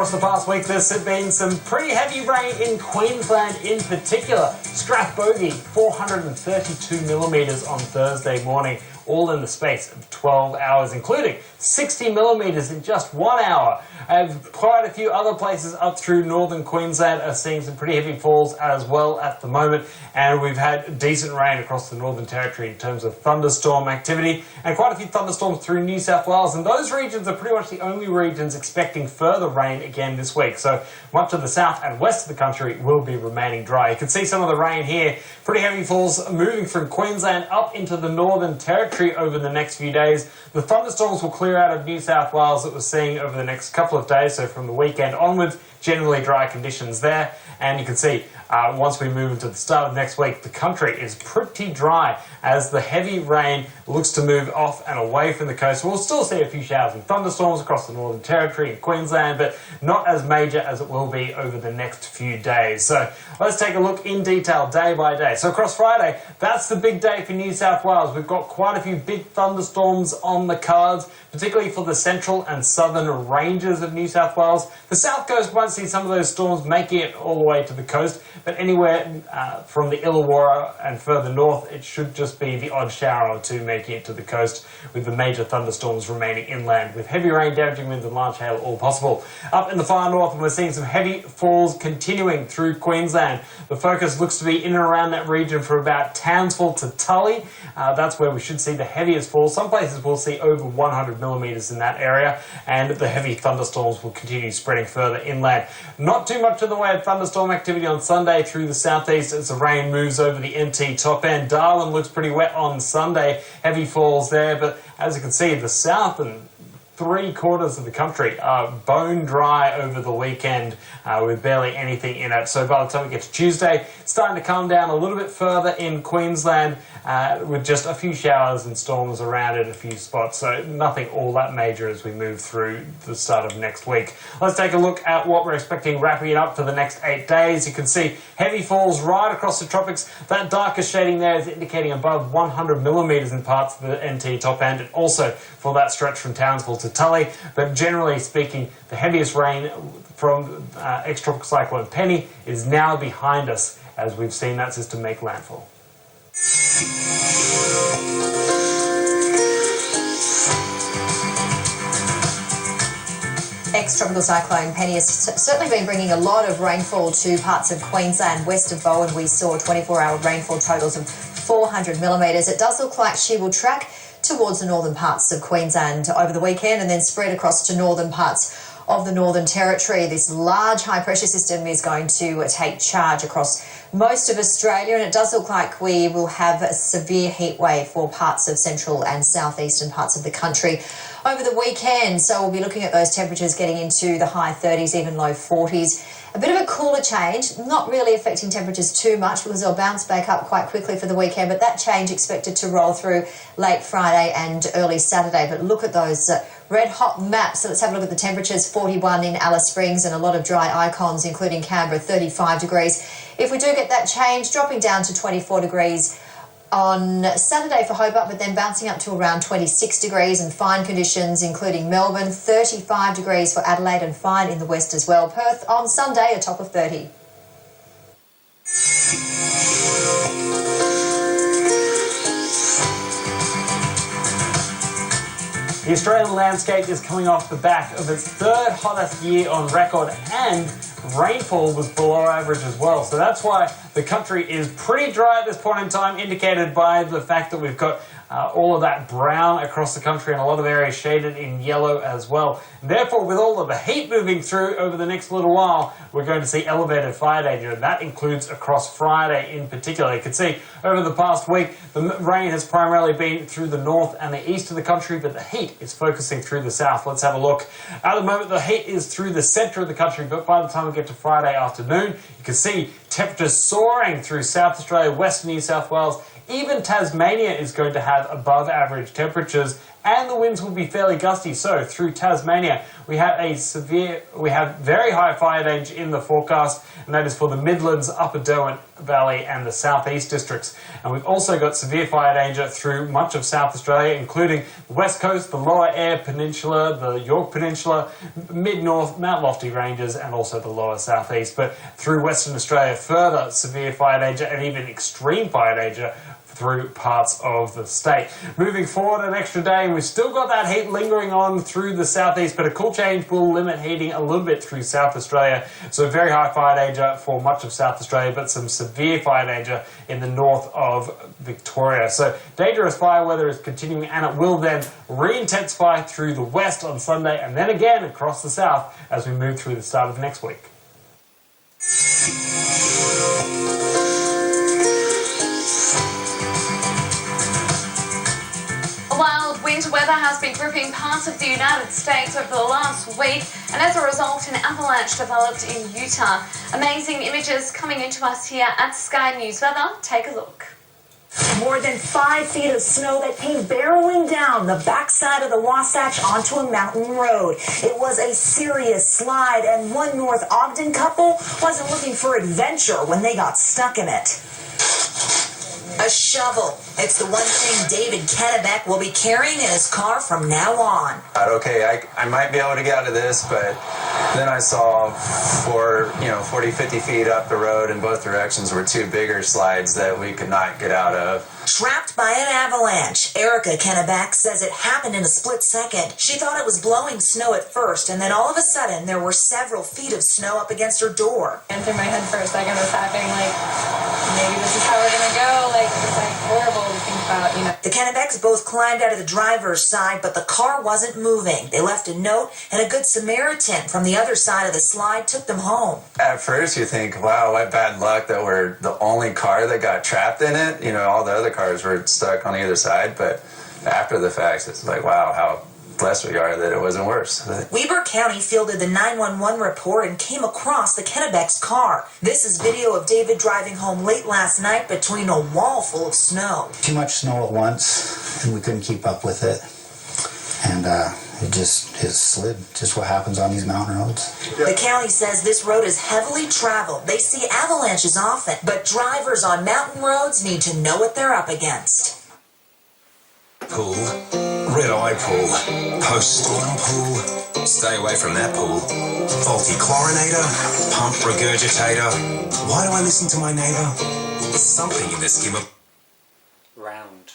across the past week, there's been some pretty heavy rain in Queensland in particular. Strathbogie, 432 millimetres on Thursday morning, all in the space of 12 hours, including 60 millimetres in just 1 hour. Quite a few other places up through northern Queensland are seeing some pretty heavy falls as well at the moment, and we've had decent rain across the Northern Territory in terms of thunderstorm activity, and quite a few thunderstorms through New South Wales, and those regions are pretty much the only regions expecting further rain again this week. So much of the south and west of the country will be remaining dry. You can see some of the rain here. Pretty heavy falls moving from Queensland up into the Northern Territory over the next few days. The thunderstorms will clear out of New South Wales that we're seeing over the next couple of days, so from the weekend onwards, generally dry conditions there. And you can see once we move into the start of next week, the country is pretty dry as the heavy rain looks to move off and away from the coast. We'll still see a few showers and thunderstorms across the Northern Territory and Queensland, but not as major as it will be over the next few days. So let's take a look in detail day by day. So across Friday, that's the big day for New South Wales. We've got quite a few big thunderstorms on the cards, particularly for the central and southern ranges of New South Wales. The south coast won't see some of those storms making it all the way to the coast, but anywhere from the Illawarra and further north, it should just be the odd shower or two making it to the coast, with the major thunderstorms remaining inland, with heavy rain, damaging winds and large hail all possible. Up in the far north, we're seeing some heavy falls continuing through Queensland. The focus looks to be in and around that region from about Townsville to Tully. That's where we should see the heaviest falls. Some places will see over 100 millimetres in that area, and the heavy thunderstorms will continue spreading further inland. Not too much in the way of thunderstorm activity on Sunday through the southeast as the rain moves over the NT top end. Darwin looks pretty wet on Sunday, heavy falls there, but as you can see, the south and 3/4 of the country are bone dry over the weekend with barely anything in it. So by the time we get to Tuesday, it's starting to calm down a little bit further in Queensland with just a few showers and storms around in a few spots. So nothing all that major as we move through the start of next week. Let's take a look at what we're expecting wrapping it up for the next 8 days. You can see heavy falls right across the tropics. That darker shading there is indicating above 100 millimetres in parts of the NT top end, and also for that stretch from Townsville to Tully. But generally speaking, the heaviest rain from ex-tropical cyclone Penny is now behind us as we've seen that system make landfall. Ex-tropical cyclone Penny has certainly been bringing a lot of rainfall to parts of Queensland. West of Bowen, we saw 24-hour rainfall totals of 400 millimetres. It does look like she will track towards the northern parts of Queensland over the weekend and then spread across to northern parts of the Northern Territory. This large high pressure system is going to take charge across most of Australia, and it does look like we will have a severe heat wave for parts of central and southeastern parts of the country over the weekend. So we'll be looking at those temperatures getting into the high 30s, even low 40s. A bit of a cooler change, not really affecting temperatures too much because they'll bounce back up quite quickly for the weekend, but that change expected to roll through late Friday and early Saturday. But look at those red hot maps. So let's have a look at the temperatures. 41 in Alice Springs and a lot of dry icons, including Canberra, 35 degrees. If we do get that change, dropping down to 24 degrees on Saturday for Hobart, but then bouncing up to around 26 degrees, and fine conditions including Melbourne, 35 degrees for Adelaide and fine in the west as well. Perth on Sunday, a top of 30. The Australian landscape is coming off the back of its third hottest year on record, and rainfall was below average as well. So that's why the country is pretty dry at this point in time, indicated by the fact that we've got all of that brown across the country and a lot of areas shaded in yellow as well. Therefore, with all of the heat moving through over the next little while, we're going to see elevated fire danger, and that includes across Friday in particular. You can see over the past week, the rain has primarily been through the north and the east of the country, but the heat is focusing through the south. Let's have a look. At the moment, the heat is through the centre of the country, but by the time we get to Friday afternoon, you can see temperatures soaring through South Australia, Western New South Wales, Even Tasmania is going to have above average temperatures, and the winds will be fairly gusty. So through Tasmania, we have very high fire danger in the forecast, and that is for the Midlands, Upper Derwent Valley and the southeast districts. And we've also got severe fire danger through much of South Australia, including the West Coast, the Lower Eyre Peninsula, the York Peninsula, mid-north, Mount Lofty Ranges, and also the lower southeast. But through Western Australia, further severe fire danger and even extreme fire danger through parts of the state. Moving forward an extra day, and we've still got that heat lingering on through the southeast, but a cool change will limit heating a little bit through South Australia. So very high fire danger for much of South Australia, but some severe fire danger in the north of Victoria. So dangerous fire weather is continuing, and it will then re-intensify through the west on Sunday, and then again across the south as we move through the start of next week. Wild winter weather has been gripping parts of the United States over the last week, and as a result, an avalanche developed in Utah. Amazing images coming into us here at Sky News Weather. Take a look. More than 5 feet of snow that came barreling down the backside of the Wasatch onto a mountain road. It was a serious slide, and one North Ogden couple wasn't looking for adventure when they got stuck in it. A shovel. It's the one thing David Kennebeck will be carrying in his car from now on. Okay, I might be able to get out of this, but then I saw 40, 50 feet up the road in both directions were 2 bigger slides that we could not get out of. Trapped by an avalanche, Erica Kennebeck says it happened in a split second. She thought it was blowing snow at first, and then all of a sudden there were several feet of snow up against her door. And through my head for a second was happening, like, maybe this is how we're gonna go. Like, it's like horrible to think about, you know. The Kennebecks both climbed out of the driver's side, but the car wasn't moving. They left a note, and a good Samaritan from the other side of the slide took them home. At first you think, wow, what bad luck that we're the only car that got trapped in it. You know, all the other cars were stuck on either side, but after the fact, it's like, wow, how blessed we are that it wasn't worse. Weber County fielded the 911 report and came across the Kennebeck's car. This is video of David driving home late last night between a wall full of snow. Too much snow at once, and we couldn't keep up with it. And it slid, just what happens on these mountain roads. The county says this road is heavily traveled. They see avalanches often, but drivers on mountain roads need to know what they're up against. Pool, red-eye pool, post-storm pool, stay away from that pool. Faulty chlorinator, pump regurgitator. Why do I listen to my neighbour? There's something in the skimmer. Round.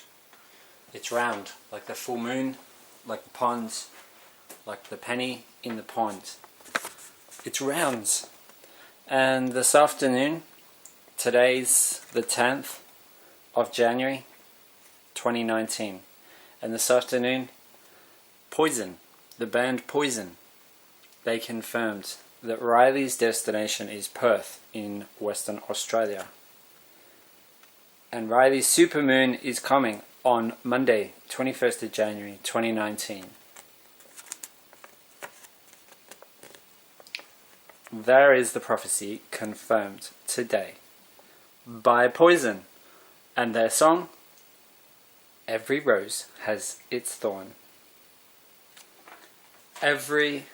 It's round, like the full moon, like the ponds, like the penny in the pond. It's rounds. And this afternoon, today's the 10th of January 2019. And this afternoon, Poison, the band Poison, they confirmed that Riley's destination is Perth in Western Australia. And Riley's supermoon is coming on Monday, 21st of January 2019. There is the prophecy confirmed today by Poison and their song, Every Rose Has Its Thorn. Every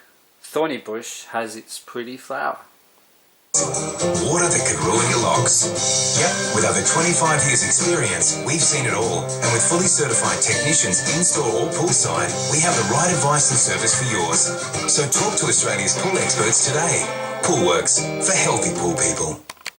thorny bush has its pretty flower. Water that could ruin your locks. Yep, with over 25 years experience, we've seen it all. And with fully certified technicians in-store or poolside, we have the right advice and service for yours. So talk to Australia's pool experts today. Poolworks, for healthy pool people.